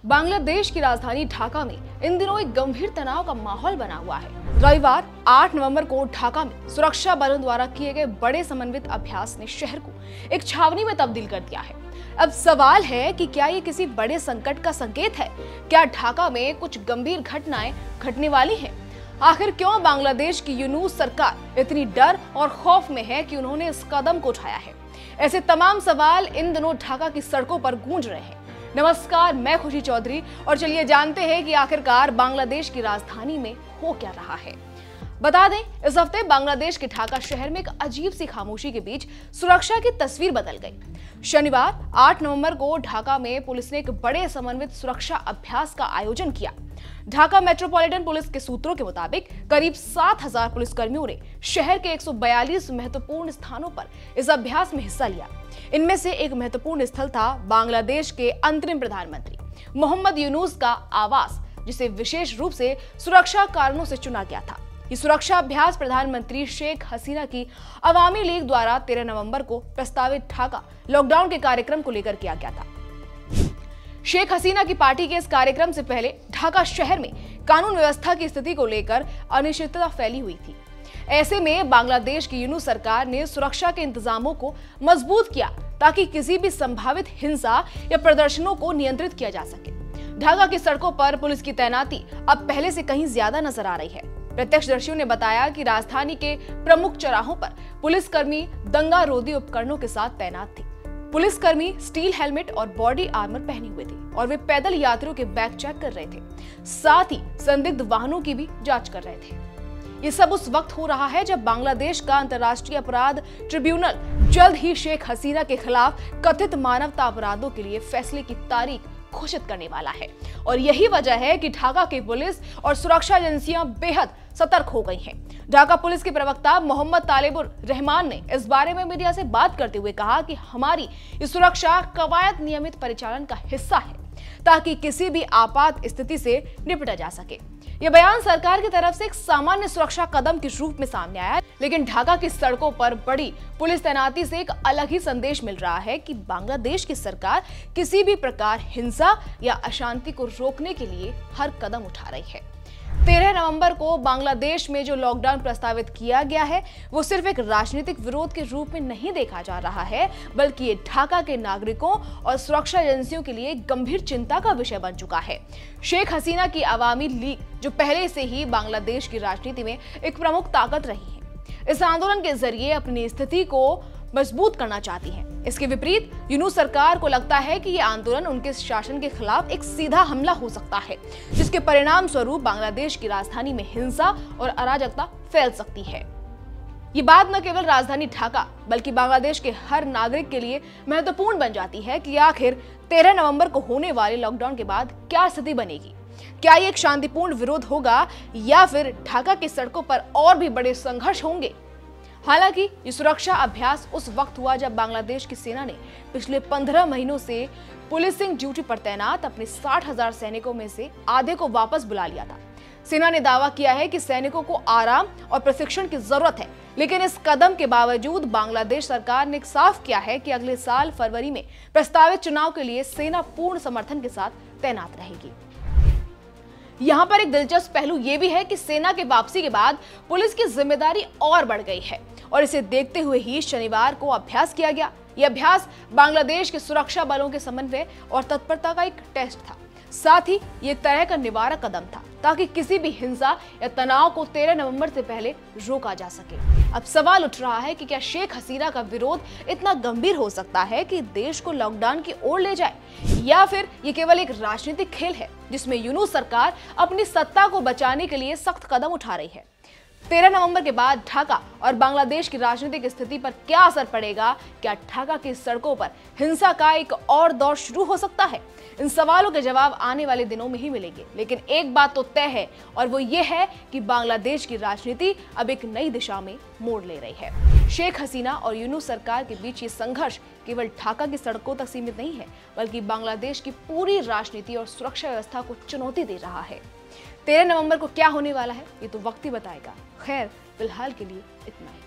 बांग्लादेश की राजधानी ढाका में इन दिनों एक गंभीर तनाव का माहौल बना हुआ है। रविवार 8 नवंबर को ढाका में सुरक्षा बलों द्वारा किए गए बड़े समन्वित अभ्यास ने शहर को एक छावनी में तब्दील कर दिया है। अब सवाल है कि क्या ये किसी बड़े संकट का संकेत है? क्या ढाका में कुछ गंभीर घटनाएं घटने वाली हैं? आखिर क्यों बांग्लादेश की यूनूस सरकार इतनी डर और खौफ में है कि उन्होंने इस कदम को उठाया है? ऐसे तमाम सवाल इन दिनों ढाका की सड़कों पर गूंज रहे हैं। नमस्कार, मैं खुशी चौधरी और चलिए जानते हैं कि आखिरकार बांग्लादेश की राजधानी में हो क्या रहा है। बता दें, इस हफ्ते बांग्लादेश के ढाका शहर में एक अजीब सी खामोशी के बीच सुरक्षा की तस्वीर बदल गई। शनिवार 8 नवंबर को ढाका में पुलिस ने एक बड़े समन्वित सुरक्षा अभ्यास का आयोजन किया। ढाका मेट्रोपॉलिटन पुलिस के सूत्रों के मुताबिक करीब 7000 पुलिसकर्मियों ने शहर के 142 महत्वपूर्ण स्थानों पर इस अभ्यास में हिस्सा लिया। इनमें से एक महत्वपूर्ण स्थल था बांग्लादेश के अंतरिम प्रधानमंत्री मोहम्मद यूनूस का आवास, जिसे विशेष रूप से सुरक्षा कारणों से चुना गया था। ये सुरक्षा अभ्यास प्रधानमंत्री शेख हसीना की अवामी लीग द्वारा 13 नवंबर को प्रस्तावित ढाका लॉकडाउन के कार्यक्रम को लेकर किया गया था। शेख हसीना की पार्टी के इस कार्यक्रम से पहले ढाका शहर में कानून व्यवस्था की स्थिति को लेकर अनिश्चितता फैली हुई थी। ऐसे में बांग्लादेश की यूनूस सरकार ने सुरक्षा के इंतजामों को मजबूत किया ताकि किसी भी संभावित हिंसा या प्रदर्शनों को नियंत्रित किया जा सके। ढाका की सड़कों पर पुलिस की तैनाती अब पहले से कहीं ज्यादा नजर आ रही है। प्रत्यक्षदर्शियों ने बताया कि राजधानी के प्रमुख चौराहों पर पुलिसकर्मी दंगा रोधी उपकरणों के साथ तैनात थे। पुलिसकर्मी स्टील हेलमेट और बॉडी आर्मर पहने हुए थे और वे पैदल यात्रियों के बैग चेक कर रहे थे। साथ ही संदिग्ध वाहनों की भी जांच कर रहे थे। ये सब उस वक्त हो रहा है जब बांग्लादेश का अंतर्राष्ट्रीय अपराध ट्रिब्यूनल जल्द ही शेख हसीना के खिलाफ कथित मानवता अपराधों के लिए फैसले की तारीख घोषित करने वाला है। और यही वजह है कि ढाका की पुलिस और सुरक्षा एजेंसियां बेहद सतर्क हो गई हैं। ढाका पुलिस के प्रवक्ता मोहम्मद तालिबुर रहमान ने इस बारे में मीडिया से बात करते हुए कहा कि हमारी ये सुरक्षा कवायद नियमित परिचालन का हिस्सा है ताकि किसी भी आपात स्थिति से निपटा जा सके। यह बयान सरकार की तरफ से एक सामान्य सुरक्षा कदम के रूप में सामने आया है, लेकिन ढाका की सड़कों पर बड़ी पुलिस तैनाती से एक अलग ही संदेश मिल रहा है कि बांग्लादेश की सरकार किसी भी प्रकार हिंसा या अशांति को रोकने के लिए हर कदम उठा रही है। 13 नवंबर को बांग्लादेश में जो लॉकडाउन प्रस्तावित किया गया है वो सिर्फ एक राजनीतिक विरोध के रूप में नहीं देखा जा रहा है, बल्कि ये ढाका के नागरिकों और सुरक्षा एजेंसियों के लिए गंभीर चिंता का विषय बन चुका है। शेख हसीना की अवामी लीग, जो पहले से ही बांग्लादेश की राजनीति में एक प्रमुख ताकत रही है, इस आंदोलन के जरिए अपनी स्थिति को मजबूत करना चाहती है। इसके विपरीत यूनूस सरकार को लगता है कि यह आंदोलन उनके शासन के खिलाफ एक सीधा हमला हो सकता है, जिसके परिणाम स्वरूप बांग्लादेश की राजधानी में हिंसा और अराजकता फैल सकती है। ये बात न केवल राजधानी ढाका बल्कि बांग्लादेश के हर नागरिक के लिए महत्वपूर्ण बन जाती है कि आखिर 13 नवंबर को होने वाले लॉकडाउन के बाद क्या स्थिति बनेगी। क्या ये एक शांतिपूर्ण विरोध होगा या फिर ढाका की सड़कों पर और भी बड़े संघर्ष होंगे? हालांकि ये सुरक्षा अभ्यास उस वक्त हुआ जब बांग्लादेश की सेना ने पिछले 15 महीनों से पुलिसिंग ड्यूटी पर तैनात अपने 60,000 सैनिकों में से आधे को वापस बुला लिया था। सेना ने दावा किया है कि सैनिकों को आराम और प्रशिक्षण की जरूरत है, लेकिन इस कदम के बावजूद बांग्लादेश सरकार ने साफ किया है कि अगले साल फरवरी में प्रस्तावित चुनाव के लिए सेना पूर्ण समर्थन के साथ तैनात रहेगी। यहाँ पर एक दिलचस्प पहलू ये भी है कि सेना के वापसी के बाद पुलिस की जिम्मेदारी और बढ़ गई है और इसे देखते हुए ही शनिवार को अभ्यास किया गया। यह अभ्यास बांग्लादेश के सुरक्षा बलों के समन्वय और तत्परता का एक टेस्ट था। साथ ही ये एक तरह का निवारक कदम था ताकि किसी भी हिंसा या तनाव को 13 नवंबर से पहले रोका जा सके। अब सवाल उठ रहा है कि क्या शेख हसीना का विरोध इतना गंभीर हो सकता है कि देश को लॉकडाउन की ओर ले जाए, या फिर ये केवल एक राजनीतिक खेल है जिसमें यूनूस सरकार अपनी सत्ता को बचाने के लिए सख्त कदम उठा रही है। 13 नवंबर के बाद ढाका और बांग्लादेश की राजनीतिक स्थिति पर क्या असर पड़ेगा? क्या ढाका की सड़कों पर हिंसा का एक और दौर शुरू हो सकता है? इन सवालों के जवाब आने वाले दिनों में ही मिलेंगे, लेकिन एक बात तो तय है और वो ये है कि बांग्लादेश की राजनीति अब एक नई दिशा में मोड़ ले रही है। शेख हसीना और यूनूस सरकार के बीच ये संघर्ष केवल ढाका की सड़कों तक सीमित नहीं है, बल्कि बांग्लादेश की पूरी राजनीति और सुरक्षा व्यवस्था को चुनौती दे रहा है। 13 नवंबर को क्या होने वाला है ये तो वक्त ही बताएगा। खैर, फिलहाल के लिए इतना ही।